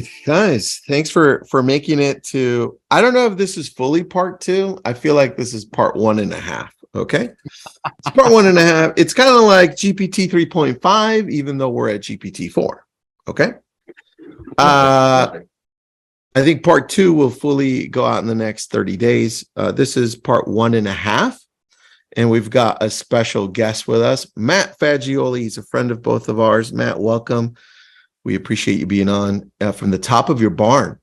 right, guys. Thanks for making it to. I don't know if this is fully part two. I feel like this is part 1.5. Okay, it's part 1.5. It's kind of like GPT 3.5, even though we're at GPT 4. Okay. I think part two will fully go out in the next 30 days. This is part 1.5. And we've got a special guest with us, Matt Fagioli. He's a friend of both of ours. Matt, welcome. We appreciate you being on from the top of your barn.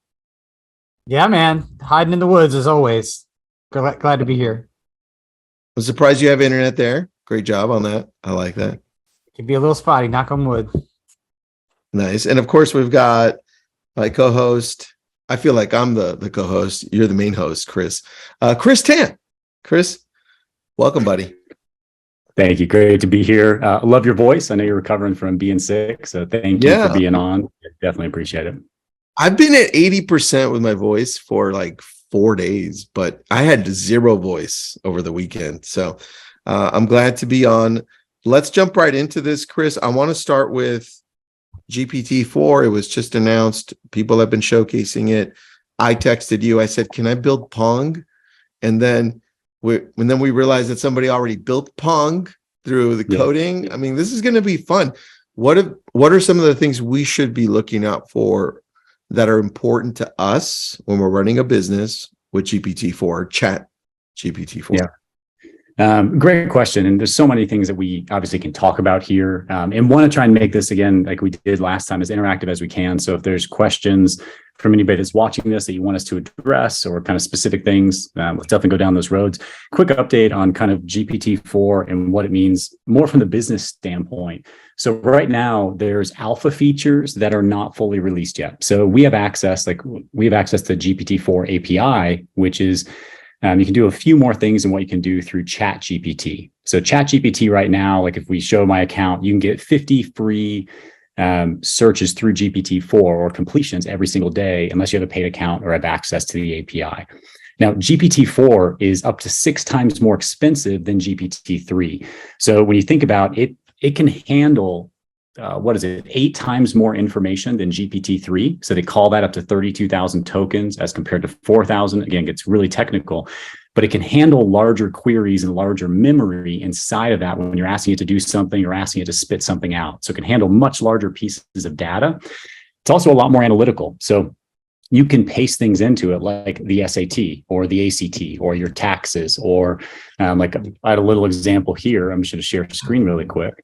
Yeah, man. Hiding in the woods as always. Glad to be here. I'm surprised you have internet there. Great job on that. I like that. Could be a little spotty, knock on wood. Nice. And of course, we've got my co-host. I feel like I'm the co-host. You're the main host, Chris. Chris Tan. Chris, welcome, buddy. Thank you. Great to be here. I love your voice. I know you're recovering from being sick, so thank you for being on. Definitely appreciate it. I've been at 80% with my voice for like 4 days, but I had zero voice over the weekend. So I'm glad to be on. Let's jump right into this, Chris. I want to start with GPT-4. It was just announced. People have been showcasing it. I texted you. I said, can I build Pong? And then we realized that somebody already built Pong through the coding. I mean, this is going to be fun. What are some of the things we should be looking out for that are important to us when we're running a business with GPT-4, Chat GPT-4? Yeah. Great question. And there's so many things that we obviously can talk about here, and want to try and make this, again, like we did last time, as interactive as we can. So if there's questions from anybody that's watching this that you want us to address, or kind of specific things, let's definitely go down those roads. Quick update on kind of GPT-4 and what it means more from the business standpoint. So right now there's alpha features that are not fully released yet. So we have access to GPT-4 API, which is you can do a few more things than what you can do through ChatGPT. So ChatGPT right now, like if we show my account, you can get 50 free searches through GPT-4 or completions every single day, unless you have a paid account or have access to the API. Now, GPT-4 is up to 6 times more expensive than GPT-3. So when you think about it, it can handle 8 times more information than GPT-3. So they call that up to 32,000 tokens as compared to 4,000. Again, it gets really technical, but it can handle larger queries and larger memory inside of that when you're asking it to do something or asking it to spit something out. So it can handle much larger pieces of data. It's also a lot more analytical. So you can paste things into it like the SAT or the ACT or your taxes, or like I had a little example here. I'm just going to share screen really quick.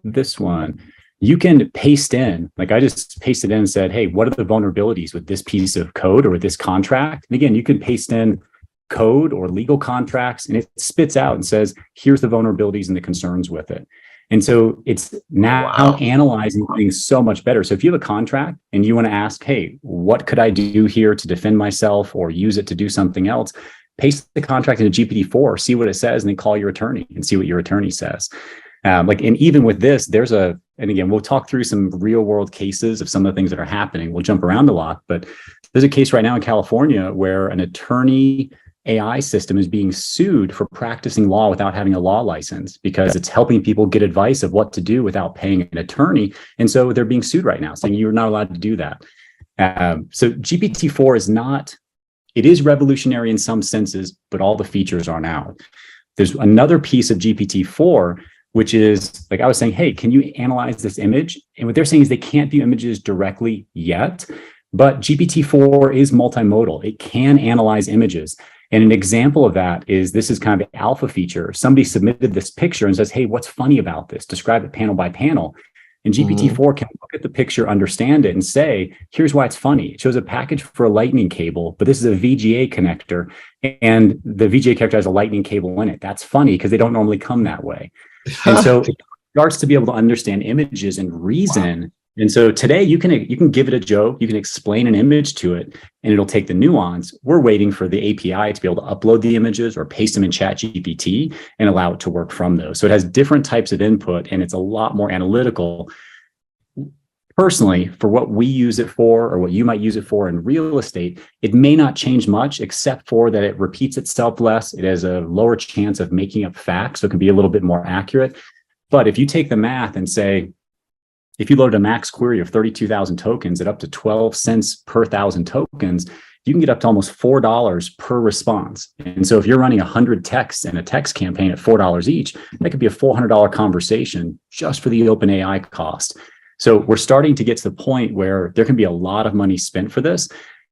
This one, you can paste in, like I just pasted in and said, hey, what are the vulnerabilities with this piece of code or with this contract? And again, you can paste in code or legal contracts and it spits out and says, here's the vulnerabilities and the concerns with it. And so it's now analyzing things so much better. So if you have a contract and you want to ask, hey, what could I do here to defend myself or use it to do something else? Paste the contract into GPT-4, see what it says, and then call your attorney and see what your attorney says. And even with this, and again, we'll talk through some real world cases of some of the things that are happening. We'll jump around a lot, but there's a case right now in California where an attorney AI system is being sued for practicing law without having a law license because it's helping people get advice of what to do without paying an attorney. And so they're being sued right now, saying you're not allowed to do that. So GPT-4 it is revolutionary in some senses, but all the features aren't out. There's another piece of GPT-4, which is like I was saying, hey, can you analyze this image? And what they're saying is they can't view images directly yet, but GPT-4 is multimodal. It can analyze images. And an example of that is, this is kind of the alpha feature. Somebody submitted this picture and says, hey, what's funny about this? Describe it panel by panel. And GPT-4 can look at the picture, understand it, and say, here's why it's funny. It shows a package for a lightning cable, but this is a VGA connector, and the VGA connector has a lightning cable in it. That's funny because they don't normally come that way. And so it starts to be able to understand images and reason. Wow. And so today you can give it a joke, you can explain an image to it, and it'll take the nuance. We're waiting for the API to be able to upload the images or paste them in ChatGPT and allow it to work from those. So it has different types of input, and it's a lot more analytical. Personally, for what we use it for, or what you might use it for in real estate, it may not change much, except for that it repeats itself less. It has a lower chance of making up facts, so it can be a little bit more accurate. But if you take the math and say, If you load a max query of 32,000 tokens at up to 12 cents per 1,000 tokens, you can get up to almost $4 per response. And so if you're running 100 texts in a text campaign at $4 each, that could be a $400 conversation just for the OpenAI cost. So we're starting to get to the point where there can be a lot of money spent for this,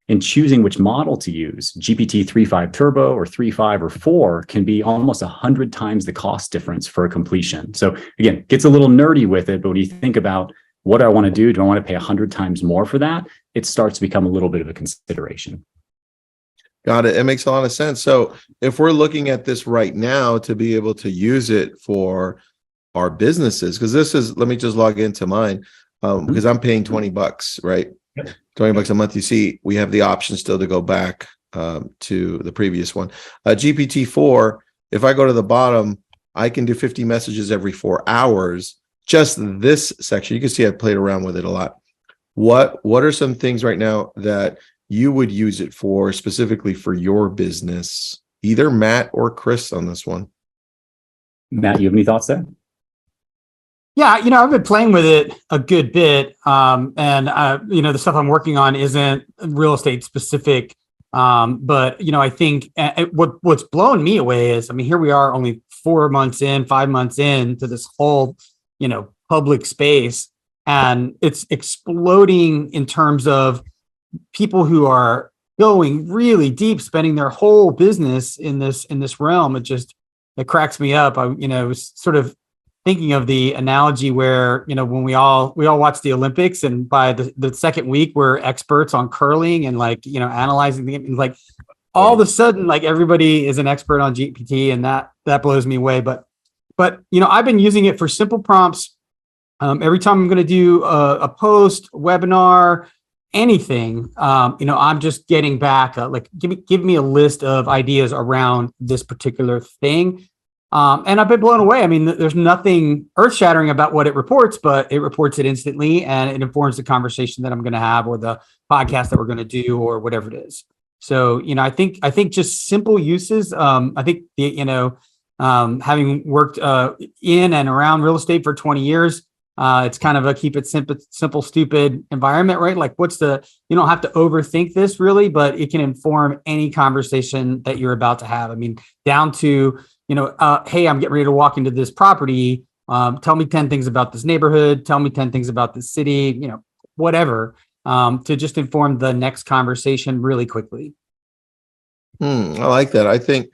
and choosing which model to use, GPT 3.5 Turbo or 3.5 or 4, can be almost 100 times the cost difference for a completion. So again, gets a little nerdy with it, but when you think about what do I want to do I want to pay 100 times more for that? It starts to become a little bit of a consideration. Got it. It makes a lot of sense. So if we're looking at this right now to be able to use it for our businesses, because this is, let me just log into mine, because I'm paying $20, right? $20 a month. You see, we have the option still to go back to the previous one. GPT-4, if I go to the bottom, I can do 50 messages every 4 hours. Just this section, you can see I played around with it a lot. What are some things right now that you would use it for specifically for your business? Either Matt or Chris on this one. Matt, you have any thoughts there? Yeah, I've been playing with it a good bit, and the stuff I'm working on isn't real estate specific, but I think what's blowing me away is, here we are only 5 months in to this whole, public space, and it's exploding in terms of people who are going really deep, spending their whole business in this realm. It cracks me up. I was sort of thinking of the analogy where, when we all watch the Olympics, and by the second week, we're experts on curling and analyzing the game. Like all of a sudden, everybody is an expert on GPT, and that blows me away. But I've been using it for simple prompts. Every time I'm going to do a post, webinar, anything, I'm just getting back, give me a list of ideas around this particular thing. And I've been blown away. There's nothing earth-shattering about what it reports, but it reports it instantly, and it informs the conversation that I'm going to have, or the podcast that we're going to do, or whatever it is. So, I think just simple uses. I think having worked in and around real estate for 20 years, it's kind of a keep it simple, stupid environment, right? You don't have to overthink this really, but it can inform any conversation that you're about to have. Down to, hey, I'm getting ready to walk into this property. Tell me 10 things about this neighborhood. Tell me 10 things about the city, whatever, to just inform the next conversation really quickly. I like that. I think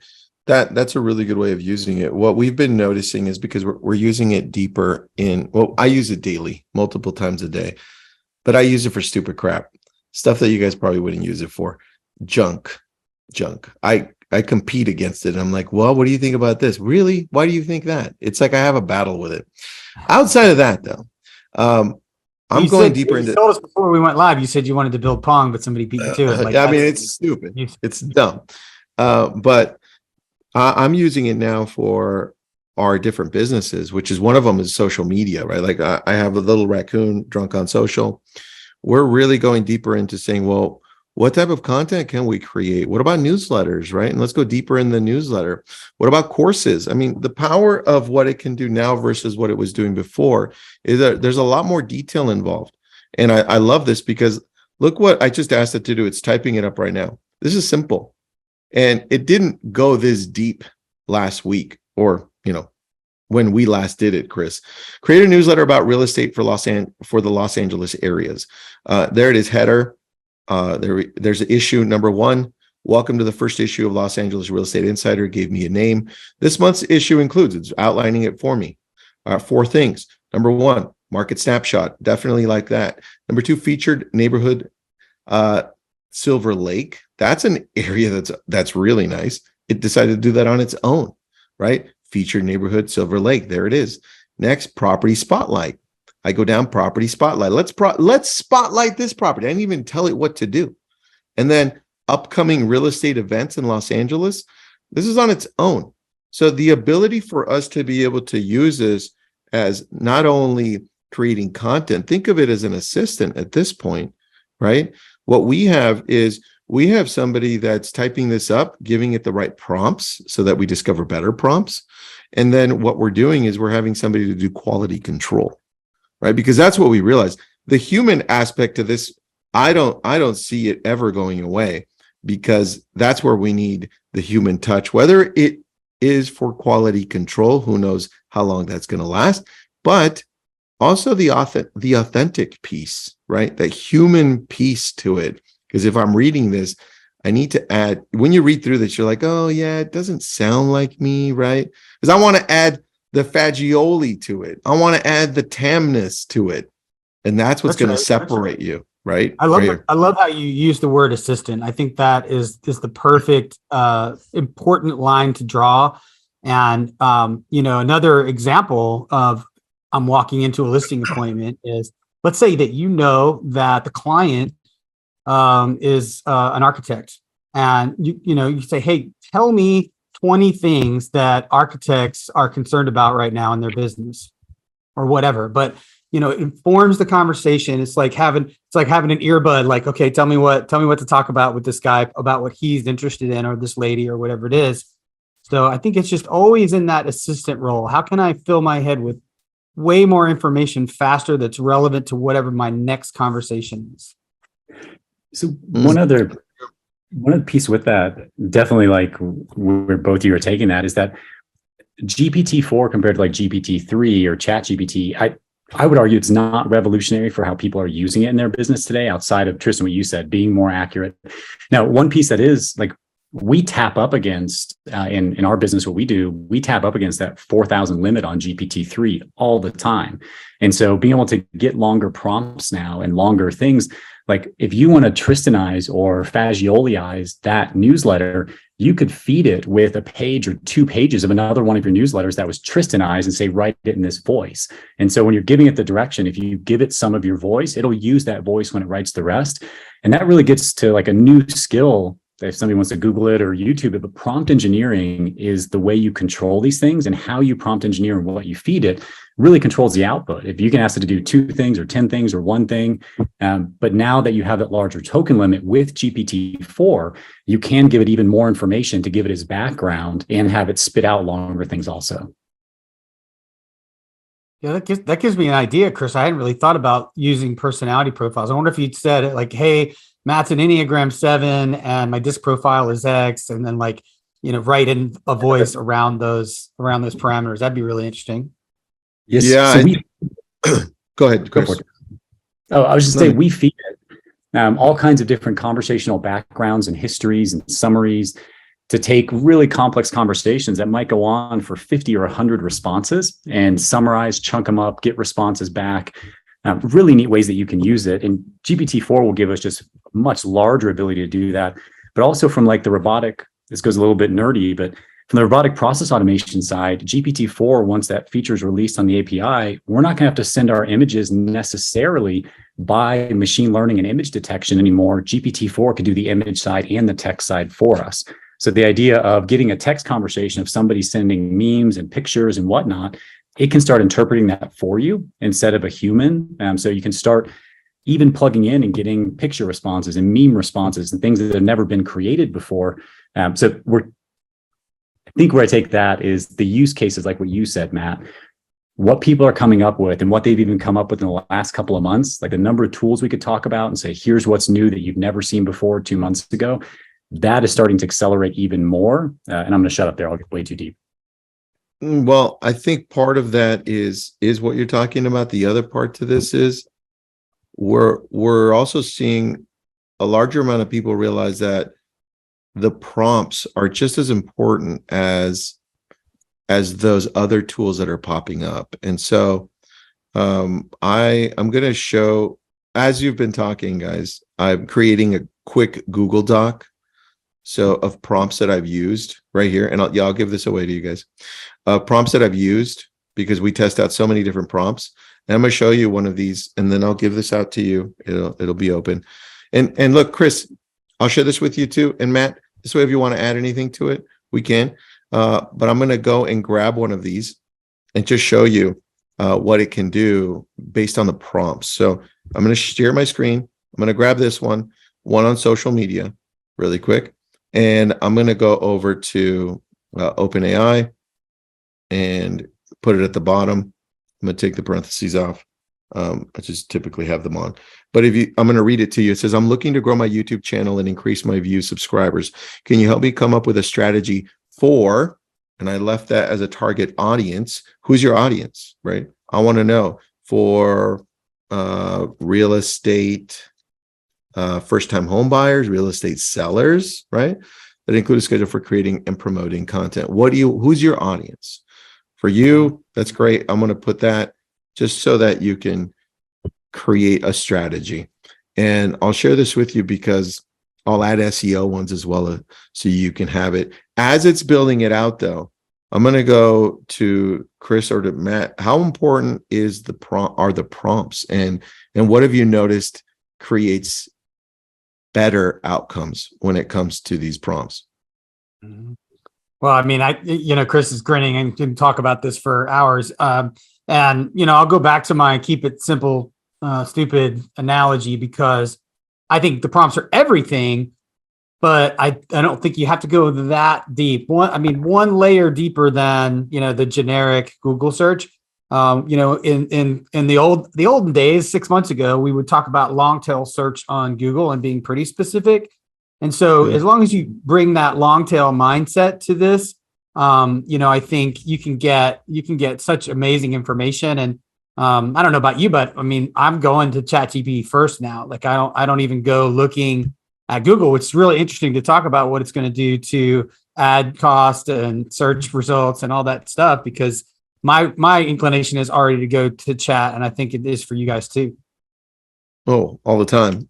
that's a really good way of using it. What we've been noticing is, because we're using it deeper I use it daily, multiple times a day, but I use it for stupid crap, stuff that you guys probably wouldn't use it for. Junk. I compete against it. I'm like, well, what do you think about this? Really? Why do you think that? It's like I have a battle with it. Outside of that, though, I'm going deeper into. You told us before we went live, you said you wanted to build Pong, but somebody beat you to it. It's stupid. It's dumb. But I'm using it now for our different businesses, which is one of them is social media, right? Like I have a little raccoon drunk on social. We're really going deeper into saying, well, what type of content can we create? What about newsletters, right? And let's go deeper in the newsletter. What about courses? The power of what it can do now versus what it was doing before is that there's a lot more detail involved. And I love this, because look what I just asked it to do. It's typing it up right now. This is simple. And it didn't go this deep last week, or, when we last did it, Chris. Create a newsletter about real estate for the Los Angeles areas. There it is, header. There's issue number 1. Welcome to the first issue of Los Angeles Real Estate Insider. Gave me a name. This month's issue includes, it's outlining it for me. 4 things. Number 1, market snapshot. Definitely like that. Number 2, featured neighborhood, Silver Lake. That's an area that's really nice. It decided to do that on its own, right? Featured neighborhood, Silver Lake. There it is. Next, property spotlight. I go down property spotlight. Let's spotlight this property. I didn't even tell it what to do. And then upcoming real estate events in Los Angeles. This is on its own. So the ability for us to be able to use this as not only creating content, think of it as an assistant at this point, right? What we have is somebody that's typing this up, giving it the right prompts so that we discover better prompts. And then what we're doing is we're having somebody to do quality control, right? Because that's what we realize. The human aspect of this, I don't see it ever going away, because that's where we need the human touch, whether it is for quality control, who knows how long that's going to last, but also the authentic piece, right? That human piece to it. Because if I'm reading this, I need to add, when you read through this, you're like, oh yeah, it doesn't sound like me, right? Because I want to add the fagioli to it. I want to add the tamness to it. And that's what's going to separate you, right? I love how you use the word assistant. I think that is the perfect important line to draw. And another example of I'm walking into a listing appointment is, let's say that that the client is an architect, and you say, hey, tell me 20 things that architects are concerned about right now in their business or whatever. But it informs the conversation. It's like having an earbud, like, okay, tell me what to talk about with this guy about what he's interested in, or this lady, or whatever it is. So I think it's just always in that assistant role. How can I fill my head with way more information faster that's relevant to whatever my next conversation is? So one other piece with that, definitely, like where both of you are taking that, is that GPT-4 compared to like GPT-3 or ChatGPT, I would argue it's not revolutionary for how people are using it in their business today, outside of, Tristan, what you said, being more accurate. Now, one piece that is, like, we tap up against in our business, what we do, we tap up against that 4,000 limit on GPT-3 all the time. And so being able to get longer prompts now and longer things, like if you want to Tristanize or Fagioliize that newsletter, you could feed it with a page or 2 pages of another one of your newsletters that was Tristanized and say, write it in this voice. And so when you're giving it the direction, if you give it some of your voice, it'll use that voice when it writes the rest. And that really gets to like a new skill. If somebody wants to Google it or YouTube it, but prompt engineering is the way you control these things, and how you prompt engineer and what you feed it really controls the output. If you can ask it to do 2 things or 10 things or 1 thing, but now that you have that larger token limit with GPT-4, you can give it even more information to give it as background and have it spit out longer things also. Yeah, that gives me an idea, Chris. I hadn't really thought about using personality profiles. I wonder if you'd said it like, hey, Matt's an Enneagram 7 and my disc profile is X, and then write in a voice around those parameters. That'd be really interesting. Yes. Yeah. So go ahead, Chris. Oh, I was just saying, we feed it all kinds of different conversational backgrounds and histories and summaries to take really complex conversations that might go on for 50 or 100 responses and summarize, chunk them up, get responses back. Really neat ways that you can use it. And GPT-4 will give us just a much larger ability to do that. But also from like the robotic, this goes a little bit nerdy, but from the robotic process automation side, GPT-4, once that feature is released on the API, we're not going to have to send our images necessarily by machine learning and image detection anymore. GPT-4 could do the image side and the text side for us. So the idea of getting a text conversation of somebody sending memes and pictures and whatnot, it can start interpreting that for you instead of a human. So you can start even plugging in and getting picture responses and meme responses and things that have never been created before. I think where I take that is the use cases, like what you said, Matt, what people are coming up with and what they've even come up with in the last couple of months, like the number of tools we could talk about and say, here's what's new that you've never seen before 2 months ago. That is starting to accelerate even more. And I'm going to shut up there. I'll get way too deep. Well, I think part of that is what you're talking about. The other part to this is we're also seeing a larger amount of people realize that the prompts are just as important as those other tools that are popping up. And so I'm going to show, as you've been talking, guys, I'm creating a quick Google Doc of prompts that I've used right here. And I'll give this away to you guys. Prompts that I've used, because we test out so many different prompts. And I'm going to show you one of these, and then I'll give this out to you. It'll be open. And look, Chris, I'll share this with you too. And Matt, this way, if you want to add anything to it, we can. But I'm going to go and grab one of these and just show you what it can do based on the prompts. So I'm going to share my screen. I'm going to grab this one on social media really quick. And I'm going to go over to OpenAI and put it at the bottom. I'm going to take the parentheses off. I just typically have them on. But I'm going to read it to you. It says, I'm looking to grow my YouTube channel and increase my view subscribers. Can you help me come up with a strategy for, and I left that as a target audience. Who's your audience, right? I want to know for real estate, first-time home buyers, real estate sellers, right? That include a schedule for creating and promoting content. Who's your audience? For you, that's great. I'm going to put that just so that you can create a strategy. And I'll share this with you because I'll add SEO ones as well, so you can have it. As it's building it out, though, I'm going to go to Chris or to Matt. How important is the prompts, and what have you noticed creates better outcomes when it comes to these prompts? Well, I mean, Chris is grinning and can talk about this for hours. And, I'll go back to my keep it simple, stupid analogy, because I think the prompts are everything, but I don't think you have to go that deep. One layer deeper than, the generic Google search. In the olden days, 6 months ago, we would talk about long tail search on Google and being pretty specific. And so as long as you bring that long tail mindset to this, I think you can get such amazing information. And I don't know about you, but I'm going to ChatGPT first now. Like I don't even go looking at Google, which is really interesting to talk about what it's going to do to ad cost and search results and all that stuff, because my inclination is already to go to chat, and I think it is for you guys too. Oh, all the time.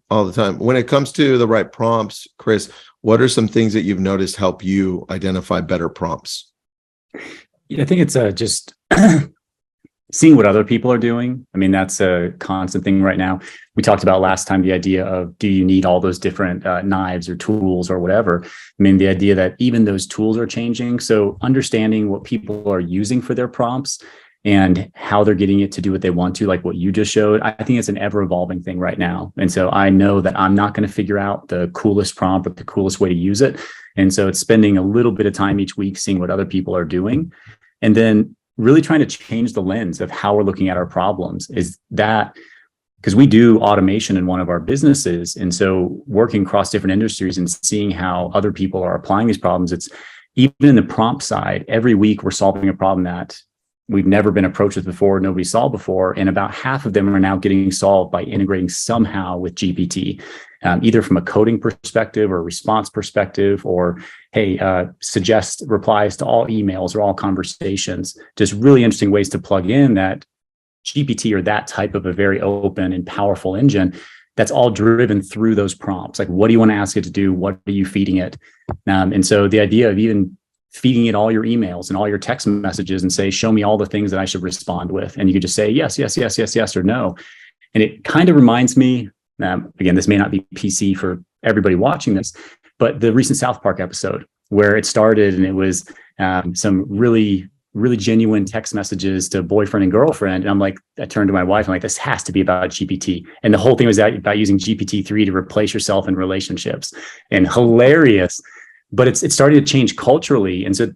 When it comes to the right prompts, Chris, what are some things that you've noticed help you identify better prompts? I think it's just seeing what other people are doing. That's a constant thing right now. We talked about last time the idea of, do you need all those different knives or tools or whatever? The idea that even those tools are changing. So understanding what people are using for their prompts and how they're getting it to do what they want to, like what you just showed, I think it's an ever evolving thing right now. And so I know that I'm not going to figure out the coolest prompt or the coolest way to use it. And so it's spending a little bit of time each week seeing what other people are doing, and then really trying to change the lens of how we're looking at our problems. Is that because we do automation in one of our businesses, and so working across different industries and seeing how other people are applying these problems, it's even in the prompt side, every week we're solving a problem that we've never been approached with before, nobody solved before, and about half of them are now getting solved by integrating somehow with GPT, either from a coding perspective or a response perspective, or suggest replies to all emails or all conversations. Just really interesting ways to plug in that GPT or that type of a very open and powerful engine that's all driven through those prompts. Like, what do you want to ask it to do? What are you feeding it? And so the idea of even feeding it all your emails and all your text messages and say, show me all the things that I should respond with. And you could just say, yes, yes, yes, yes, yes, or no. And it kind of reminds me, again, this may not be PC for everybody watching this, but the recent South Park episode where it started, and it was some really, really genuine text messages to boyfriend and girlfriend. And I turned to my wife, I'm like, this has to be about GPT. And the whole thing was about using GPT-3 to replace yourself in relationships. And hilarious. But it started to change culturally. And so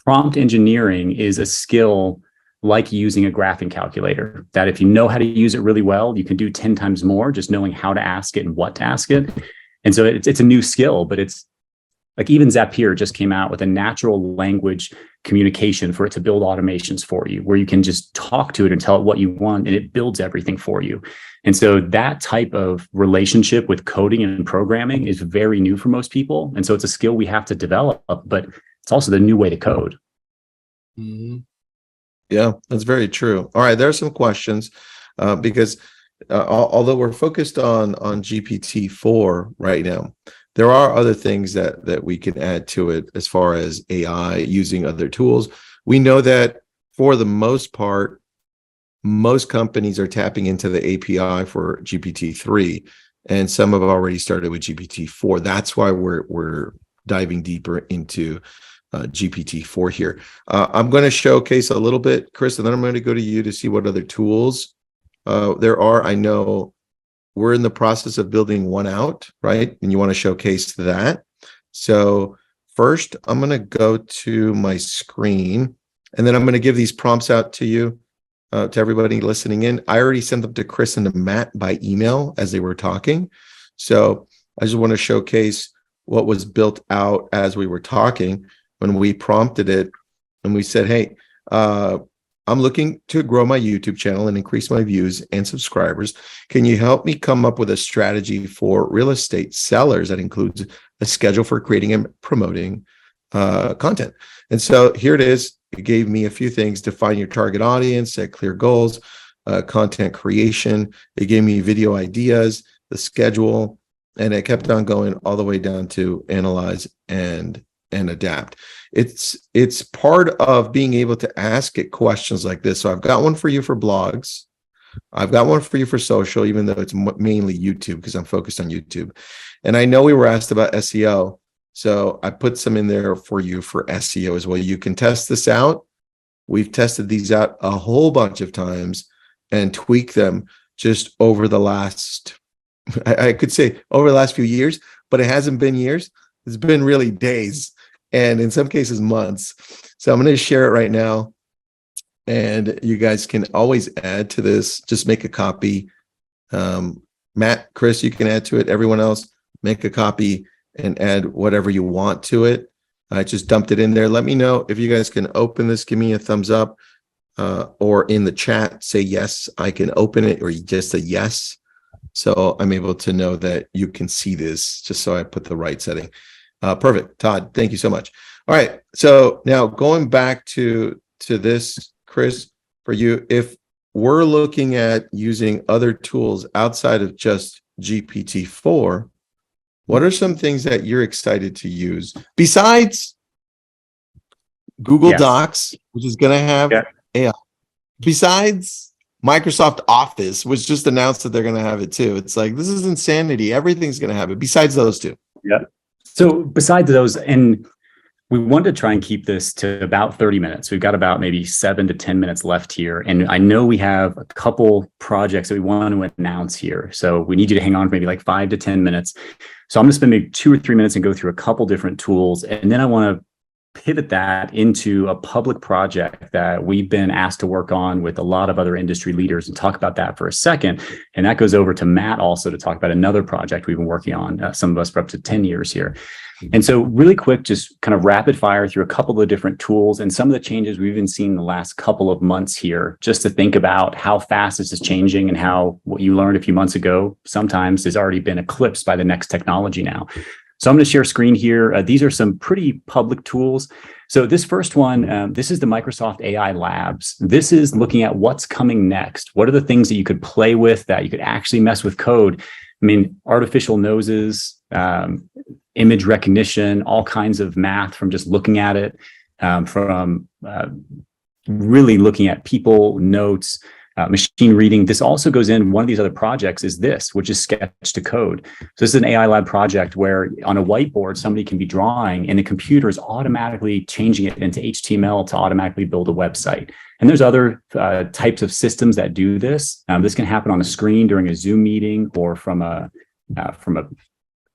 prompt engineering is a skill like using a graphing calculator, that if you know how to use it really well, you can do 10 times more just knowing how to ask it and what to ask it. And so it's a new skill, but it's like even Zapier just came out with a natural language communication for it to build automations for you, where you can just talk to it and tell it what you want, and it builds everything for you. And so that type of relationship with coding and programming is very new for most people. And so it's a skill we have to develop, but it's also the new way to code. Mm-hmm. Yeah, that's very true. All right, there are some questions because although we're focused on GPT-4 right now, there are other things that we can add to it as far as AI, using other tools. We know that for the most part, most companies are tapping into the API for GPT-3, and some have already started with GPT-4. That's why we're diving deeper into GPT-4 here. I'm going to showcase a little bit, Chris, and then I'm going to go to you to see what other tools there are. I know we're in the process of building one out, right? And you want to showcase that. So first, I'm going to go to my screen, and then I'm going to give these prompts out to you. to everybody listening in. I already sent them to Chris and to Matt by email as they were talking. So I just want to showcase what was built out as we were talking when we prompted it and we said, hey, I'm looking to grow my YouTube channel and increase my views and subscribers. Can you help me come up with a strategy for real estate sellers that includes a schedule for creating and promoting content? And so here it is. It gave me a few things: define your target audience, set clear goals, content creation. It gave me video ideas, the schedule, and it kept on going all the way down to analyze and adapt. It's part of being able to ask it questions like this. So I've got one for you for blogs. I've got one for you for social, even though it's mainly YouTube because I'm focused on YouTube. And I know we were asked about SEO. So I put some in there for you for SEO as well. You can test this out. We've tested these out a whole bunch of times and tweak them just over the last, I could say over the last few years, but it hasn't been years. It's been really days and in some cases months. So I'm going to share it right now. And you guys can always add to this. Just make a copy. Matt, Chris, you can add to it. Everyone else, make a copy and add whatever you want to it. I just dumped it in there. Let me know if you guys can open this. Give me a thumbs up or in the chat, say yes, I can open it, or just a yes. So I'm able to know that you can see this, just so I put the right setting. Perfect. Todd, thank you so much. All right. So now going back to this, Chris, for you, if we're looking at using other tools outside of just GPT-4, what are some things that you're excited to use besides Google Docs, which is going to have AI, besides Microsoft Office, which just announced that they're going to have it too? It's like, this is insanity. Everything's going to have it besides those two. Yeah. So besides those, and we want to try and keep this to about 30 minutes. We've got about maybe 7 to 10 minutes left here. And I know we have a couple projects that we want to announce here. So we need you to hang on for maybe like 5 to 10 minutes. So I'm going to spend maybe 2 or 3 minutes and go through a couple different tools. And then I want to pivot that into a public project that we've been asked to work on with a lot of other industry leaders, and talk about that for a second. And that goes over to Matt also to talk about another project we've been working on, some of us for up to 10 years here. And so really quick, just kind of rapid fire through a couple of different tools and some of the changes we've been seeing the last couple of months here, just to think about how fast this is changing and how what you learned a few months ago sometimes has already been eclipsed by the next technology now. So I'm going to share screen here. These are some pretty public tools. So this first one, this is the Microsoft AI Labs. This is looking at what's coming next. What are the things that you could play with, that you could actually mess with code? I mean, artificial noses, image recognition, all kinds of math from just looking at it, from really looking at people, notes, machine reading. This also goes in, one of these other projects is this, which is Sketch to Code. So this is an AI lab project where on a whiteboard, somebody can be drawing and the computer is automatically changing it into HTML to automatically build a website. And there's other types of systems that do this. This can happen on a screen during a Zoom meeting or from a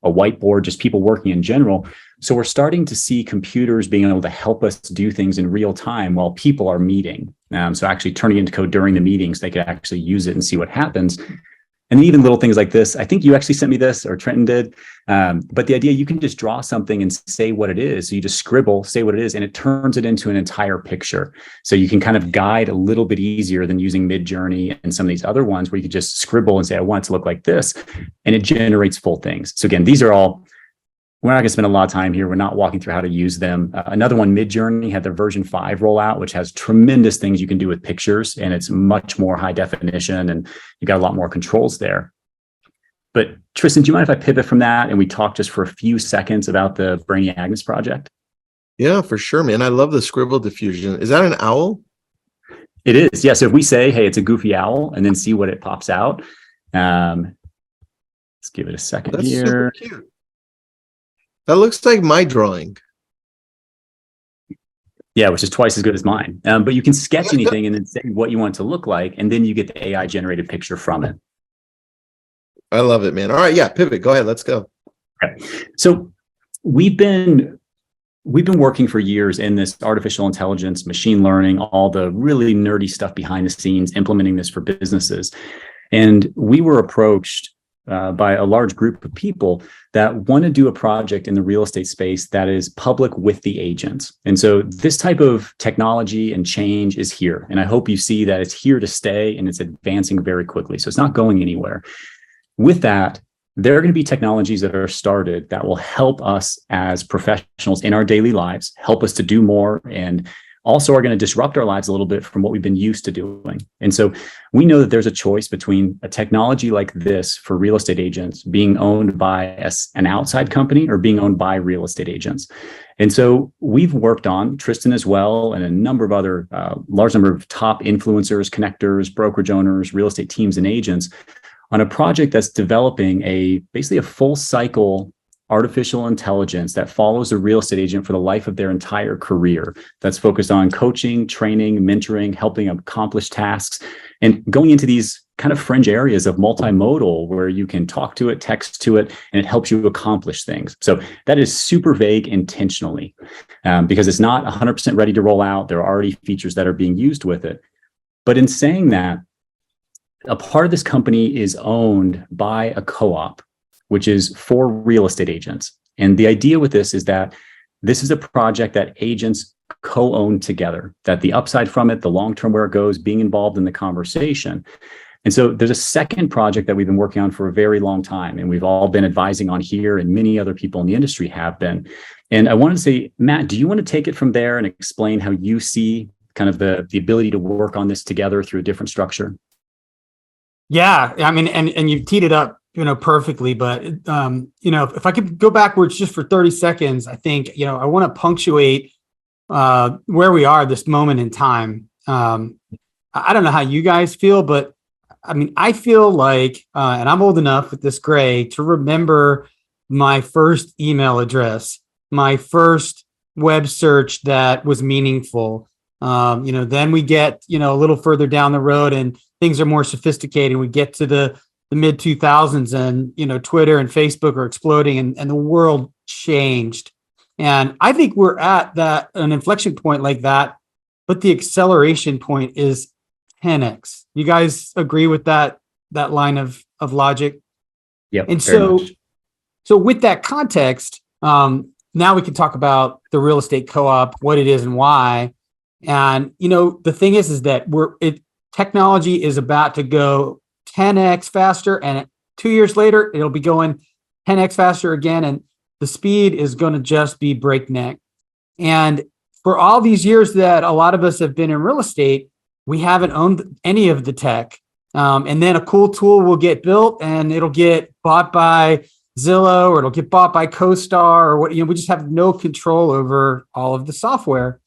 whiteboard, just people working in general. So we're starting to see computers being able to help us do things in real time while people are meeting. So actually turning into code during the meetings, they could actually use it and see what happens. And even little things like this, I think you actually sent me this, or Trenton did. But the idea, you can just draw something and say what it is. So you just scribble, say what it is, and it turns it into an entire picture. So you can kind of guide a little bit easier than using Midjourney and some of these other ones where you could just scribble and say, I want it to look like this, and it generates full things. So again, these are all, we're not going to spend a lot of time here. We're not walking through how to use them. Another one, Midjourney, had their version 5 rollout, which has tremendous things you can do with pictures, and it's much more high definition, and you got a lot more controls there. But Tristan, do you mind if I pivot from that and we talk just for a few seconds about the Brainy Agnes project? Yeah, for sure, man. I love the scribble diffusion. Is that an owl? It is. Yeah. So if we say, hey, it's a goofy owl, and then see what it pops out. Let's give it a second. That's here. Super cute. That looks like my drawing. Yeah, which is twice as good as mine. But you can sketch anything and then say what you want it to look like, and then you get the AI generated picture from it. I love it, man. All right, yeah, pivot. Go ahead. Let's go. Okay. So we've been we've been working for years in this artificial intelligence, machine learning, all the really nerdy stuff behind the scenes, implementing this for businesses. And we were approached by a large group of people that want to do a project in the real estate space that is public with the agents. And so this type of technology and change is here. And I hope you see that it's here to stay and it's advancing very quickly. So it's not going anywhere. With that, there are going to be technologies that are started that will help us as professionals in our daily lives, help us to do more, and also are going to disrupt our lives a little bit from what we've been used to doing. And so we know that there's a choice between a technology like this for real estate agents being owned by an outside company or being owned by real estate agents. And so we've worked on, Tristan as well, and a number of other large number of top influencers, connectors, brokerage owners, real estate teams, and agents on a project that's developing basically a full cycle artificial intelligence that follows a real estate agent for the life of their entire career, that's focused on coaching, training, mentoring, helping accomplish tasks, and going into these kind of fringe areas of multimodal where you can talk to it, text to it, and it helps you accomplish things. So that is super vague intentionally because it's not 100% ready to roll out. There are already features that are being used with it. But in saying that, a part of this company is owned by a co-op, which is for real estate agents. And the idea with this is that this is a project that agents co-own together, that the upside from it, the long-term where it goes, being involved in the conversation. And so there's a second project that we've been working on for a very long time, and we've all been advising on here, and many other people in the industry have been. And I wanted to say, Matt, do you want to take it from there and explain how you see kind of the ability to work on this together through a different structure? Yeah, I mean, and you've teed it up, perfectly. But if I could go backwards just for 30 seconds, I think I want to punctuate where we are this moment in time. I don't know how you guys feel, but I mean, I feel like, and I'm old enough with this gray to remember my first email address, my first web search that was meaningful. Then we get, a little further down the road and things are more sophisticated. We get to the mid 2000s and, Twitter and Facebook are exploding and the world changed. And I think we're at an inflection point like that, but the acceleration point is 10x. You guys agree with that line of logic? Yep. And so with that context, now we can talk about the real estate co-op, what it is and why. And, the thing is that technology is about to go 10x faster, and 2 years later, it'll be going 10x faster again. And the speed is going to just be breakneck. And for all these years that a lot of us have been in real estate, we haven't owned any of the tech. And then a cool tool will get built and it'll get bought by Zillow or it'll get bought by CoStar or what, we just have no control over all of the software.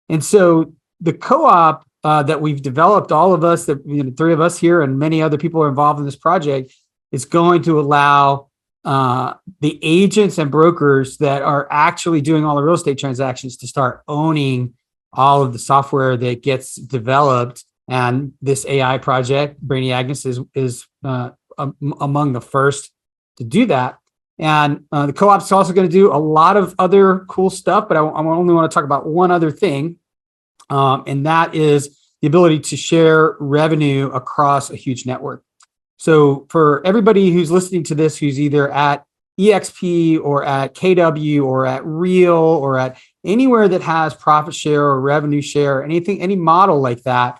And so the co-op that we've developed, all of us, the three of us here and many other people are involved in this project, is going to allow the agents and brokers that are actually doing all the real estate transactions to start owning all of the software that gets developed. And this AI project, Brainy Agnes, is among the first to do that. And the co-op's also going to do a lot of other cool stuff, but I only want to talk about one other thing. And that is the ability to share revenue across a huge network. So for everybody who's listening to this, who's either at EXP or at KW or at Real or at anywhere that has profit share or revenue share, any model like that,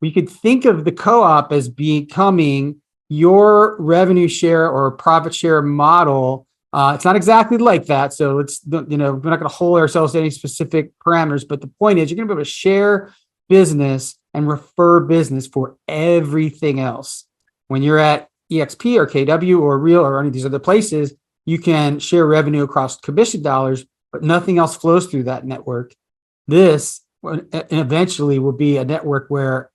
we could think of the co-op as becoming your revenue share or profit share model. It's not exactly like that. So we're not going to hold ourselves to any specific parameters, but the point is you're going to be able to share business and refer business for everything else. When you're at EXP or KW or Real or any of these other places, you can share revenue across commission dollars, but nothing else flows through that network. This eventually will be a network where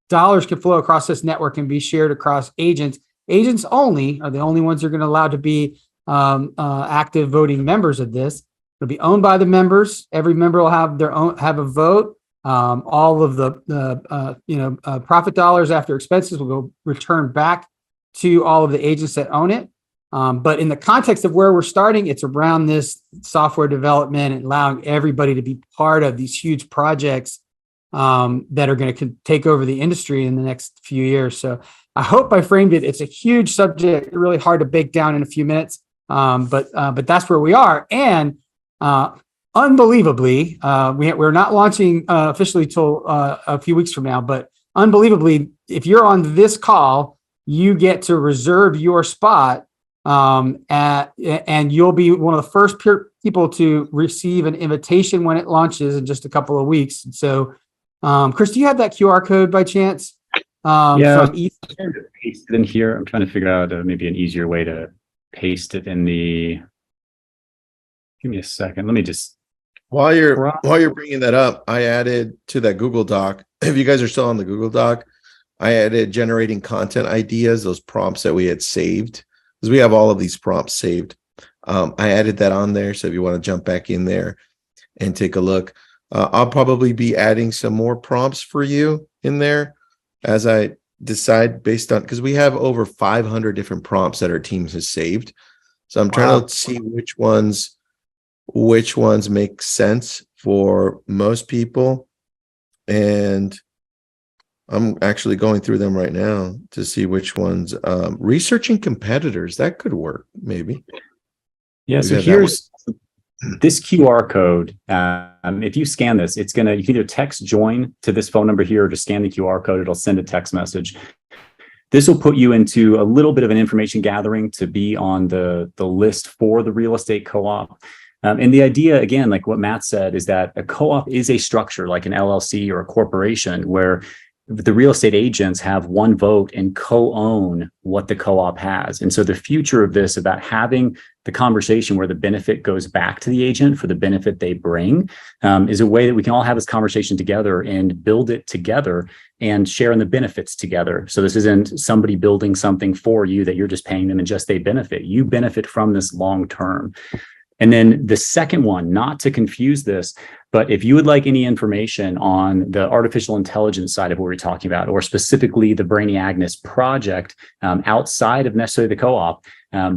dollars can flow across this network and be shared across agents. Agents only are the only ones who are going to allow to be active voting members of this. It'll be owned by the members. Every member will have a vote. All of the profit dollars after expenses will go return back to all of the agents that own it. But in the context of where we're starting, it's around this software development and allowing everybody to be part of these huge projects that are going to take over the industry in the next few years. So I hope I framed it. It's a huge subject, really hard to bake down in a few minutes. But that's where we are. And unbelievably, we're not launching officially till a few weeks from now. But unbelievably, if you're on this call, you get to reserve your spot, and you'll be one of the first people to receive an invitation when it launches in just a couple of weeks. So, Chris, do you have that QR code by chance? Yeah, paste it in here. I'm trying to figure out maybe an easier way to paste it in the. Give me a second. Let me just. While you're bringing that up, I added to that Google Doc. If you guys are still on the Google Doc, I added generating content ideas, those prompts that we had saved, because we have all of these prompts saved. I added that on there. So if you want to jump back in there and take a look, I'll probably be adding some more prompts for you in there as I decide based on, because we have over 500 different prompts that our team has saved. So I'm trying to see which ones make sense for most people. And I'm actually going through them right now to see which ones. Researching competitors, that could work, maybe. Yeah, so here's this QR code. If you scan this, you can either text join to this phone number here or just scan the QR code. It'll send a text message. This will put you into a little bit of an information gathering to be on the list for the real estate co-op. And the idea, again, like what Matt said, is that a co-op is a structure like an LLC or a corporation where the real estate agents have one vote and co-own what the co-op has. And so the future of this, about having the conversation where the benefit goes back to the agent for the benefit they bring, is a way that we can all have this conversation together and build it together and share in the benefits together. So this isn't somebody building something for you that you're just paying them and just they benefit. You benefit from this long term. And then the second one, not to confuse this, but if you would like any information on the artificial intelligence side of what we're talking about, or specifically the Brainy Agnes project outside of necessarily the co-op,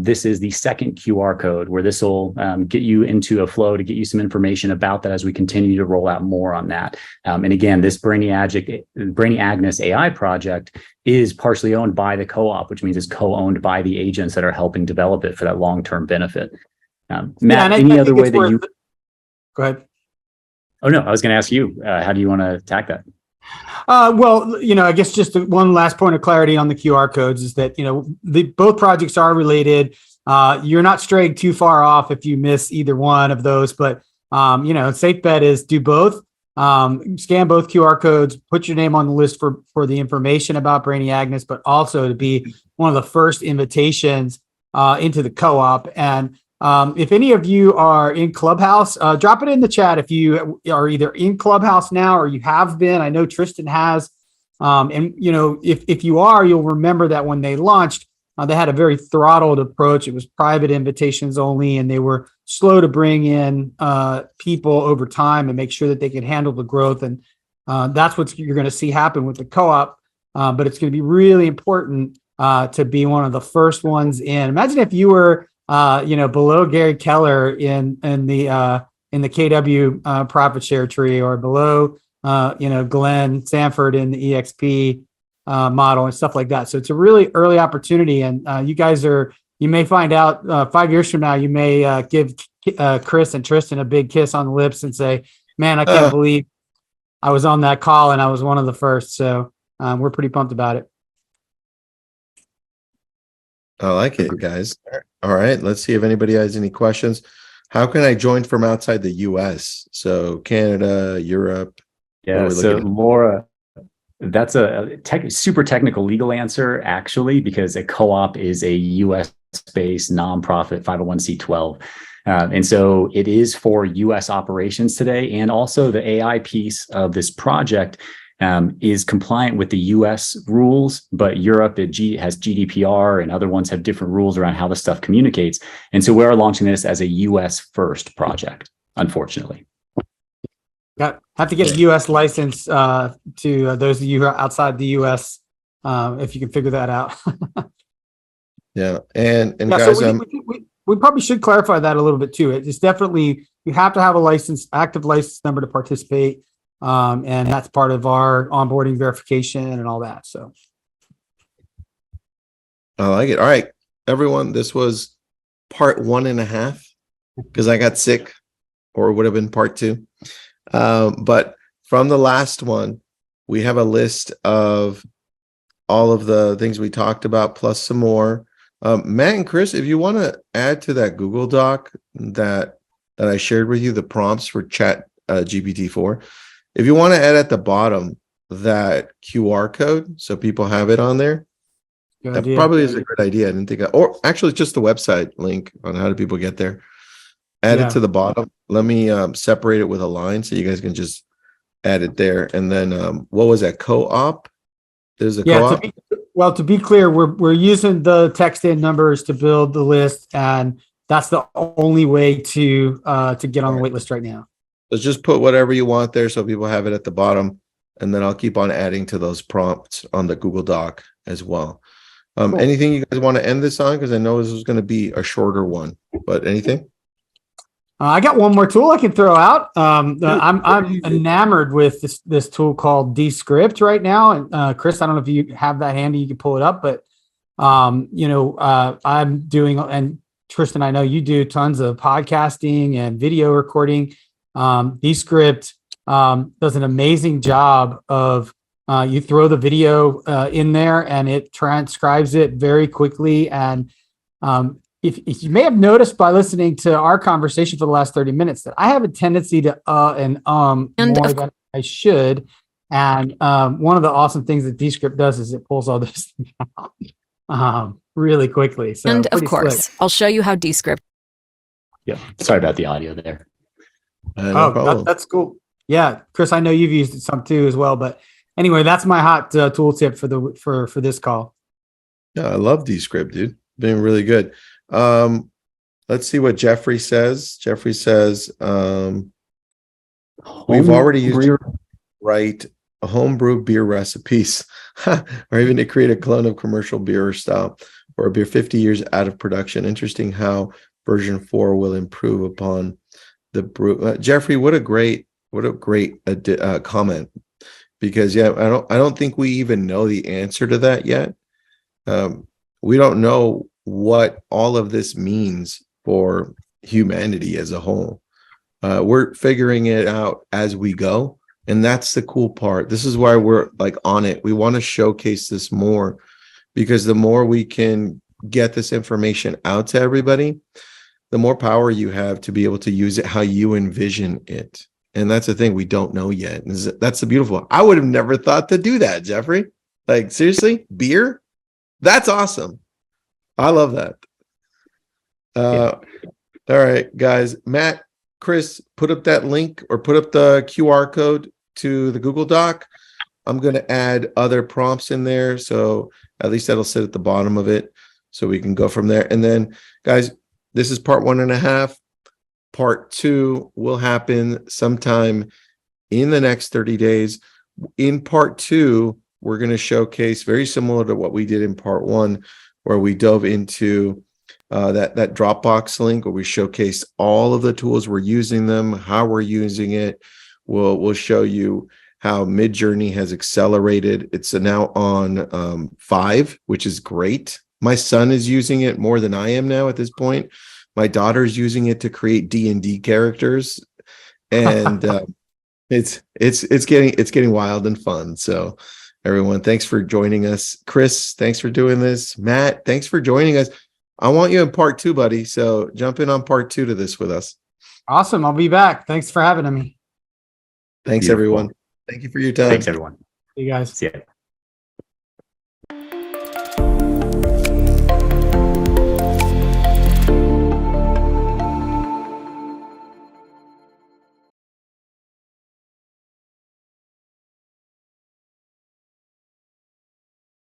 this is the second QR code where this will get you into a flow to get you some information about that as we continue to roll out more on that. And again, this Brainy Agnes AI project is partially owned by the co-op, which means it's co-owned by the agents that are helping develop it for that long-term benefit. Matt, any other way that you... Go ahead. Oh, no, I was going to ask you, how do you want to attack that? Well, I guess just one last point of clarity on the QR codes is that, both projects are related. You're not straying too far off if you miss either one of those, but, safe bet is do both. Scan both QR codes, put your name on the list for the information about Brainy Agnes, but also to be one of the first invitations into the co-op. And if any of you are in Clubhouse, drop it in the chat if you are either in Clubhouse now or you have been. I know Tristan has. And if you are, you'll remember that when they launched, they had a very throttled approach. It was private invitations only, and they were slow to bring in people over time and make sure that they could handle the growth. And that's what you're going to see happen with the co-op. But it's going to be really important to be one of the first ones in. Imagine if you were below Gary Keller in the KW profit share tree, or below Glenn Sanford in the EXP model and stuff like that. So it's a really early opportunity, and you may find out 5 years from now, you may give Chris and Tristan a big kiss on the lips and say, "Man, I can't believe I was on that call and I was one of the first." So we're pretty pumped about it. I like it, guys. All right, let's see if anybody has any questions. How can I join from outside the US? So Canada, Europe. Yeah, so Laura, that's a super technical legal answer, actually, because a co-op is a US-based nonprofit 501c12. And so it is for US operations today. And also the AI piece of this project is compliant with the US rules, but Europe has GDPR, and other ones have different rules around how the stuff communicates. And so we're launching this as a US first project, unfortunately. Have to get a US license to those of you who are outside the US, if you can figure that out. Yeah. And Yeah, guys, so we probably should clarify that a little bit too. It's definitely, you have to have a active license number to participate. And that's part of our onboarding verification and all that. So I like it. All right, everyone, this was part 1.5 because I got sick, or it would have been part 2. But from the last one, we have a list of all of the things we talked about, plus some more. Matt and Chris, if you want to add to that Google Doc that I shared with you, the prompts for Chat GPT-4, if you want to add at the bottom that QR code so people have it on there, good that idea. probably is a good idea. I didn't think, or actually, just the website link on how do people get there. Add it to the bottom. Let me separate it with a line so you guys can just add it there. And then what was that? Co-op? There's a co-op. To be clear, we're using the text in numbers to build the list, and that's the only way to get on the wait list right now. Let's just put whatever you want there so people have it at the bottom, and then I'll keep on adding to those prompts on the Google Doc as well. Cool. Anything you guys want to end this on? Because I know this was going to be a shorter one, but anything? I got one more tool I can throw out. I'm enamored with this tool called Descript right now. And Chris, I don't know if you have that handy, you can pull it up, but I'm doing, and Tristan, I know you do tons of podcasting and video recording. Descript does an amazing job of you throw the video in there and it transcribes it very quickly. And if you may have noticed by listening to our conversation for the last 30 minutes that I have a tendency to and more than I should. And one of the awesome things that Descript does is it pulls all this out really quickly. So and of course, I'll show you how Descript. Yeah, sorry about the audio there. That's cool. Yeah, Chris, I know you've used it some too as well. But anyway, that's my hot tool tip for this call. Yeah, I love Descript, dude. Been really good. Let's see what Jeffrey says. Jeffrey says, we've already used to write a homebrew beer recipes or even to create a clone of commercial beer style or a beer 50 years out of production. Interesting how version 4 will improve upon the brew. Jeffrey, what a great comment, because I don't think we even know the answer to that yet. We don't know what all of this means for humanity as a whole. We're figuring it out as we go, and that's the cool part. This is why we're like on it. We want to showcase this more, because the more we can get this information out to everybody, the more power you have to be able to use it how you envision it. And that's the thing we don't know yet. That's the beautiful one. I would have never thought to do that, Jeffrey. Like, seriously, beer? That's awesome. I love that. All right, guys. Matt, Chris, put up that link or put up the QR code to the Google Doc. I'm going to add other prompts in there, so at least that'll sit at the bottom of it, so we can go from there. And then, guys, this is part 1.5. Part 2 will happen sometime in the next 30 days. In part 2, we're going to showcase very similar to what we did in part 1, where we dove into that Dropbox link where we showcase all of the tools we're using them, how we're using it. We'll show you how Midjourney has accelerated. It's now on 5, which is great. My son is using it more than I am now at this point. My daughter's using it to create D&D characters, and it's getting wild and fun. So everyone, thanks for joining us. Chris, thanks for doing this. Matt, thanks for joining us. I want you in part 2, buddy. So jump in on part 2 to this with us. Awesome. I'll be back. Thanks for having me. Thanks, everyone. Thank you for your time. Thanks, everyone. See you guys. See ya.